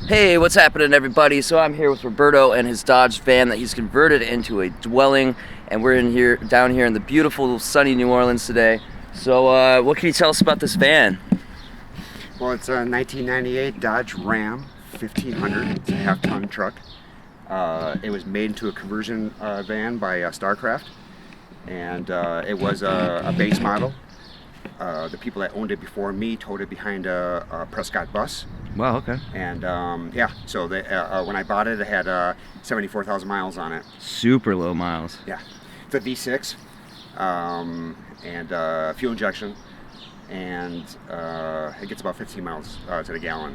Hey, what's happening, everybody? So I'm here with Roberto and his Dodge van that he's converted into a dwelling, and we're down here in the beautiful, sunny New Orleans today. So, what can you tell us about this van? Well, it's a 1998 Dodge Ram 1500. It's a half-ton truck. It was made into a conversion van by StarCraft, and it was a base model. The people that owned it before me towed it behind a Prescott bus. Wow, okay. And so when I bought it, it had 74,000 miles on it. Super low miles. Yeah, it's a V6 and fuel injection, and it gets about 15 miles to the gallon.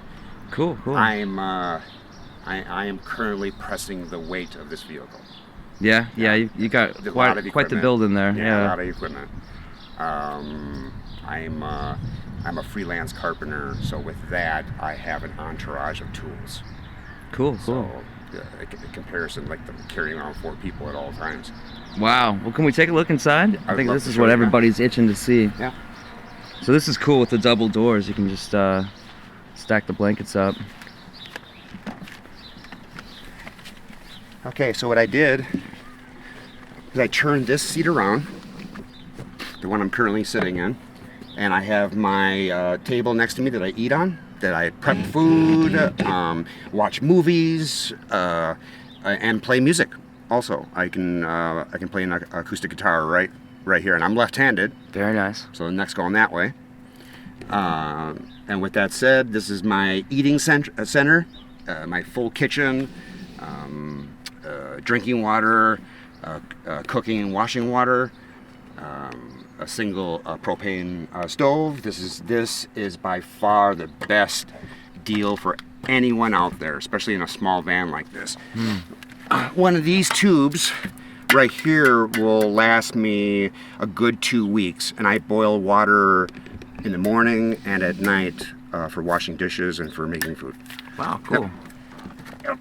Cool. I am currently pressing the weight of this vehicle. Yeah. You got quite the build in there. Yeah, a lot of equipment. I'm a freelance carpenter, so with that, I have an entourage of tools. Cool. So, in comparison, like I'm carrying around 4 people at all times. Wow. Well, can we take a look inside? I think this is what everybody's itching to see. Yeah. So this is cool with the double doors. You can just stack the blankets up. Okay, so what I did is I turned this seat around, the one I'm currently sitting in, and I have my table next to me that I eat on, that I prep food, watch movies, and play music. Also, I can play an acoustic guitar right here, and I'm left-handed. Very nice. So the neck's going that way. And with that said, this is my eating center, my full kitchen, drinking water, cooking and washing water. A single propane stove. This is by far the best deal for anyone out there, especially in a small van like this. One of these tubes right here will last me a good 2 weeks, and I boil water in the morning and at night for washing dishes and for making food. Wow, cool. Yep.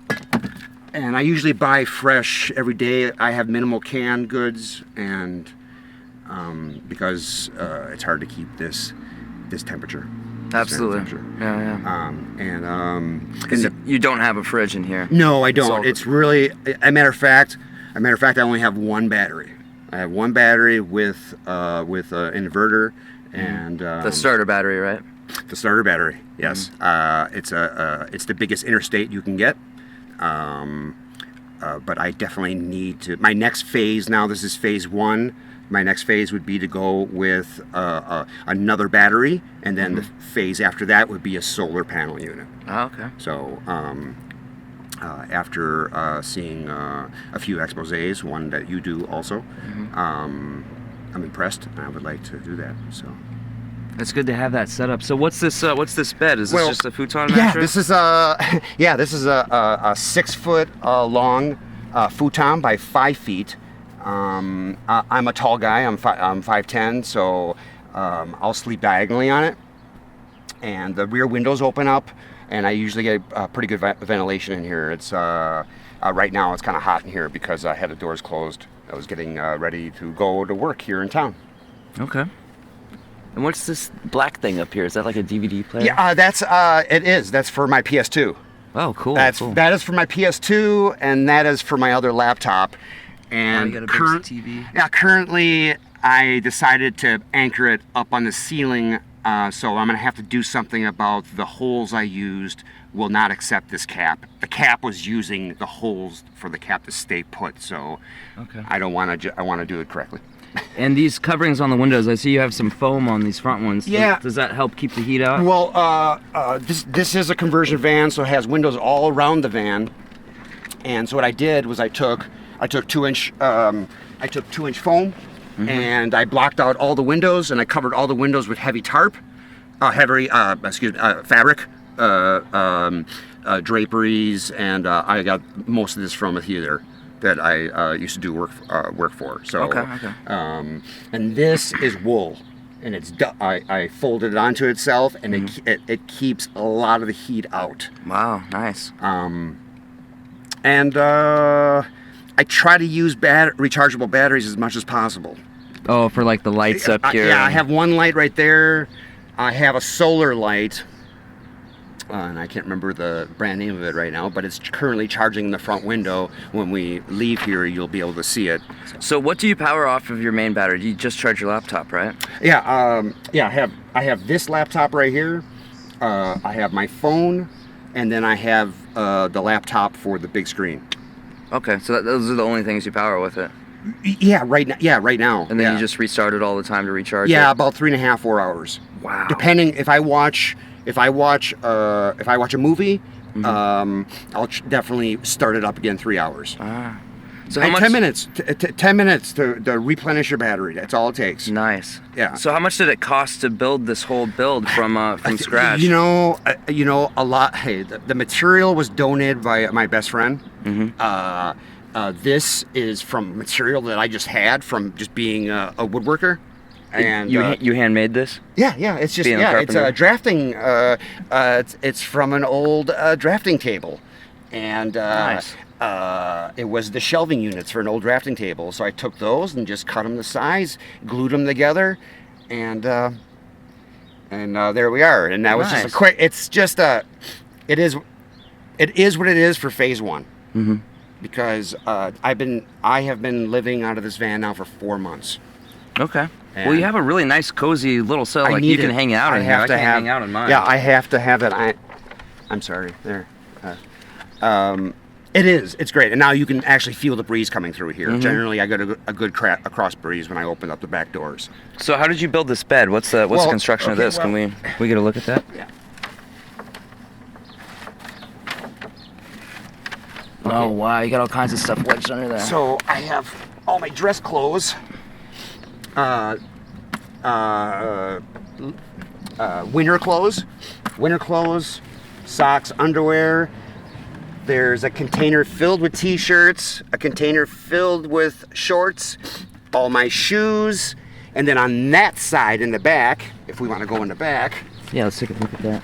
And I usually buy fresh every day. I have minimal canned goods, and because it's hard to keep this temperature. Absolutely. Yeah. Because you don't have a fridge in here. No, I don't. It's really, a matter of fact, I only have one battery. I have one battery with an inverter and the starter battery, right? The starter battery, yes. It's the biggest interstate you can get. But I definitely need to. My next phase now. This is phase 1. My next phase would be to go with another battery, and then the phase after that would be a solar panel unit. Oh, okay. So after seeing a few exposés, one that you do also, I'm impressed, and I would like to do that. So it's good to have that set up. So what's this bed? Is this just a futon mattress? Yeah, this is a 6 foot long futon by 5 feet. I'm a tall guy. I'm 5'10", so I'll sleep diagonally on it. And the rear windows open up, and I usually get pretty good ventilation in here. It's right now it's kind of hot in here because I had the doors closed. I was getting ready to go to work here in town. Okay. And what's this black thing up here? Is that like a DVD player? Yeah, it is. That's for my PS2. Oh, cool. That is for my PS2, and that is for my other laptop. And you got a big TV. Yeah, currently I decided to anchor it up on the ceiling, so I'm gonna have to do something about the holes I used. Will not accept this cap. The cap was using the holes for the cap to stay put, so okay. I want to do it correctly. And these coverings on the windows, I see you have some foam on these front ones. Yeah. Does that help keep the heat out? Well, this is a conversion van, so it has windows all around the van. And so what I did was I took 2-inch foam, and I blocked out all the windows, and I covered all the windows with heavy fabric, draperies, and I got most of this from a theater that I used to do work for. So, okay. And this is wool, and I folded it onto itself, and it keeps a lot of the heat out. Wow, nice. And I try to use rechargeable batteries as much as possible. Oh, for like the lights up here. Yeah, I have one light right there. I have a solar light and I can't remember the brand name of it right now, but it's currently charging in the front window. When we leave here, you'll be able to see it. So what do you power off of your main battery? You just charge your laptop, right? Yeah, I have this laptop right here. I have my phone, and then I have the laptop for the big screen. Okay, so those are the only things you power with it. Yeah, right now. Yeah, right now. And then yeah. you just restart it all the time to recharge. Yeah, it? about 3.5, 4 hours. Wow. Depending if I watch a movie, I'll definitely start it up again 3 hours. Ah. So how And much? 10 minutes. 10 minutes to replenish your battery. That's all it takes. Nice. Yeah. So how much did it cost to build this whole build from scratch? You know, a lot. Hey, the material was donated by my best friend. This is from material that I just had from just being a woodworker. And you handmade this? Yeah, it's just Being a it's a carpenter? drafting. It's from an old drafting table, and Nice. it was the shelving units for an old drafting table. So I took those and just cut them to size, glued them together, and there we are. And that was just a Nice. quick. It's just it is what it is for phase one. Because I have been living out of this van now for 4 months. Okay. And Well, you have a really nice, cozy little cell. I Like need you can it. hang out in here. I can't hang out in mine. Yeah, I have to have it. I'm sorry. There. It is. It's great. And now you can actually feel the breeze coming through here. Generally, I get a good across breeze when I open up the back doors. So how did you build this bed? What's the Well, construction of okay, this? well- Can we get a look at that? Yeah. Oh wow, you got all kinds of stuff wedged under there. So I have all my dress clothes. Winter clothes, socks, underwear. There's a container filled with t-shirts, a container filled with shorts, all my shoes, and then on that side in the back, if we want to go in the back, Yeah, let's take a look at that.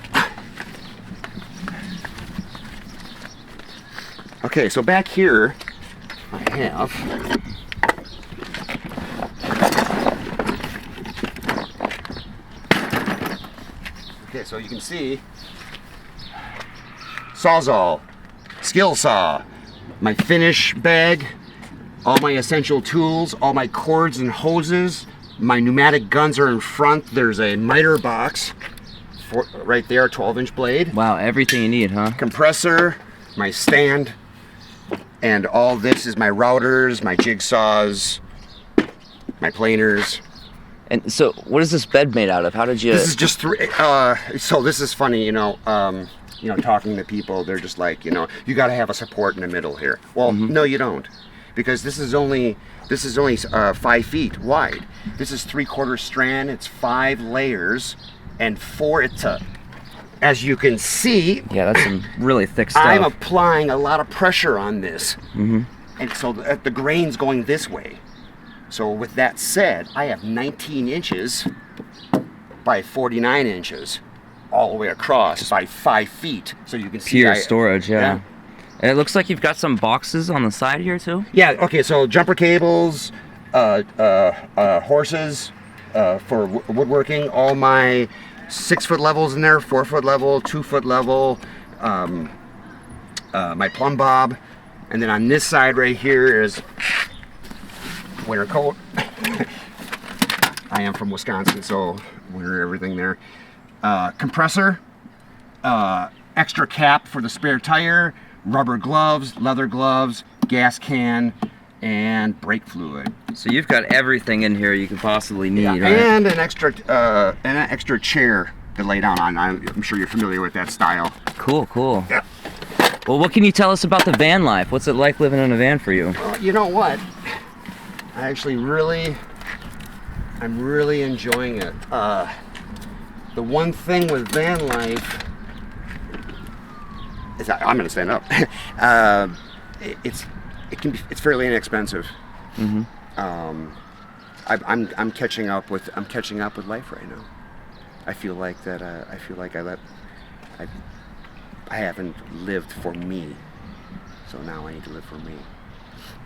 okay, so back here I have okay, so you can see Sawzall, skill saw, my finish bag, all my essential tools, all my cords and hoses. My pneumatic guns are in front. There's a miter box right there, 12-inch blade. Wow, everything you need, huh? Compressor, my stand, and all this is my routers, my jigsaws, my planers. And so, what is this bed made out of? How did you? This is just so this is funny, talking to people, they're just like, you got to have a support in the middle here. Well, no, you don't, because this is only 5 feet wide. This is 3/4 strand. It's 5 layers, and 4. As you can see, Yeah, that's some really thick stuff. I'm applying a lot of pressure on this, and so the grain's going this way. So with that said, I have 19 inches by 49 inches all the way across by 5 feet. So you can see Pure storage, yeah. And it looks like you've got some boxes on the side here too. Yeah, okay, so jumper cables, horses for woodworking, all my 6-foot levels in there, 4-foot level, 2-foot level, my plumb bob, and then on this side right here is winter coat. I am from Wisconsin, so winter everything there. Compressor, extra cap for the spare tire, rubber gloves, leather gloves, gas can, and brake fluid. So you've got everything in here you could possibly need, right? And an extra chair to lay down on. I'm sure you're familiar with that style. Cool. Yeah. Well, what can you tell us about the van life? What's it like living in a van for you? Well, you know what? I actually I'm really enjoying it. The one thing with van life is I'm going to stand up. It's fairly inexpensive. I'm catching up with life right now. I feel like that. I haven't lived for me, so now I need to live for me.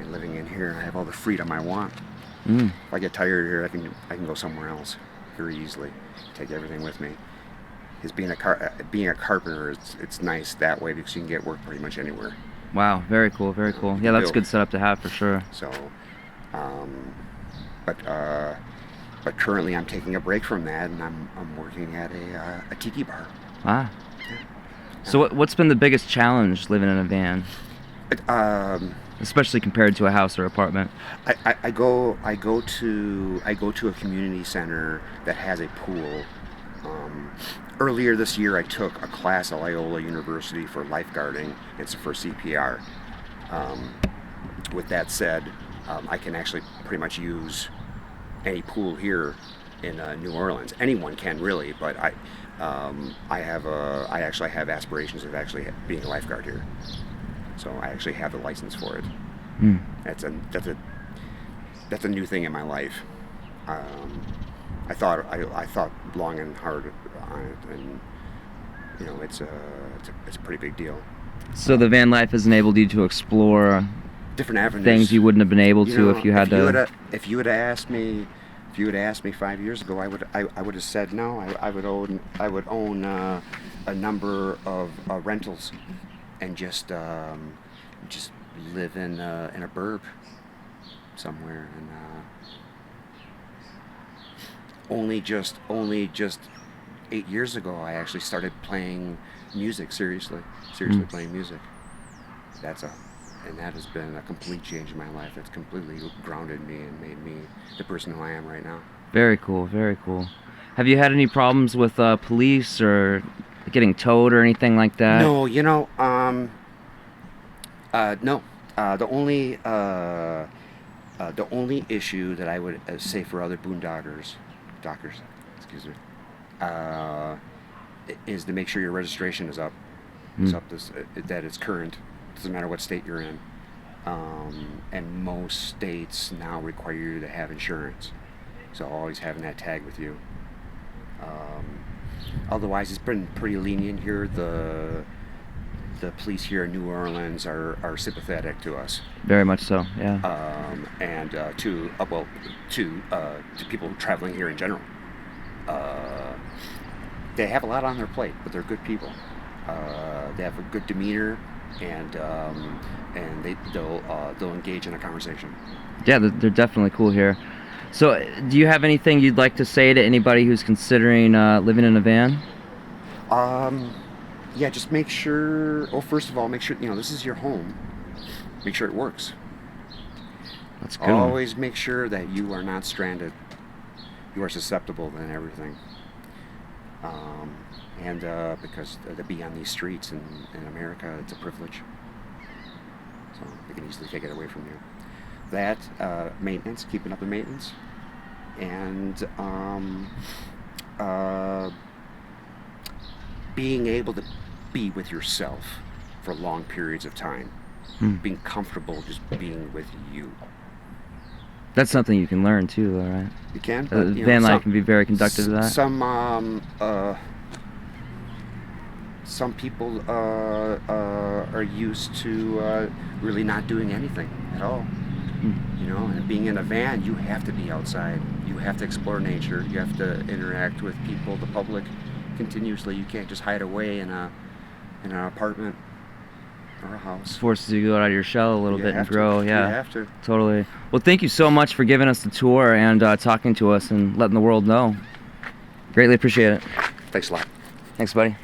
And living in here, I have all the freedom I want. If I get tired here, I can go somewhere else very easily. Take everything with me. Is being a carpenter, it's nice that way because you can get work pretty much anywhere. Wow, very cool, very cool. Yeah, that's a good setup to have for sure. So, but currently I'm taking a break from that, and I'm working at a tiki bar. Ah. So what's been the biggest challenge living in a van? Especially compared to a house or apartment. I go to a community center that has a pool. Earlier this year, I took a class at Loyola University for lifeguarding. It's for CPR. With that said, I can actually pretty much use any pool here in New Orleans. Anyone can really, but I actually have aspirations of actually being a lifeguard here. So I actually have the license for it. Mm. That's a new thing in my life. I thought long and hard on it, and you know it's a pretty big deal. So the van life has enabled you to explore different avenues, things you wouldn't have been able to if you had to. If you had asked me 5 years ago, I would have said no. I would own a number of rentals and just live in a burb somewhere, and only just 8 years ago I actually started playing music seriously playing music. And that has been a complete change in my life. That's completely grounded me and made me the person who I am right now. Very cool, very cool. Have you had any problems with police or getting towed or anything like that? No, no. The only issue that I would say for other boondockers, is to make sure your registration is up. It's up that it's current. Doesn't matter what state you're in. And most states now require you to have insurance. So always having that tag with you. Otherwise, it's been pretty lenient here. The police here in New Orleans are sympathetic to us. Very much so, yeah. And to people traveling here in general. They have a lot on their plate, but they're good people. They have a good demeanor, and they'll engage in a conversation. Yeah, they're definitely cool here. So, do you have anything you'd like to say to anybody who's considering living in a van? Yeah, just make sure. Well, first of all, make sure this is your home. Make sure it works. That's good. Always make sure that you are not stranded. You are susceptible to everything. Because to be on these streets in America, it's a privilege. So they can easily take it away from you. That maintenance, keeping up the maintenance, and being able to be with yourself for long periods of time. Being comfortable just being with you. That's something you can learn too, though, right? You can. But, van life can be very conductive to that. Some people are used to really not doing anything at all. And being in a van, you have to be outside. You have to explore nature. You have to interact with people, the public, continuously. You can't just hide away in an apartment or a house. Forces you to go out of your shell a little bit and grow. Yeah, you have to. Totally. Well, thank you so much for giving us the tour and talking to us and letting the world know. Greatly appreciate it. Thanks a lot. Thanks, buddy.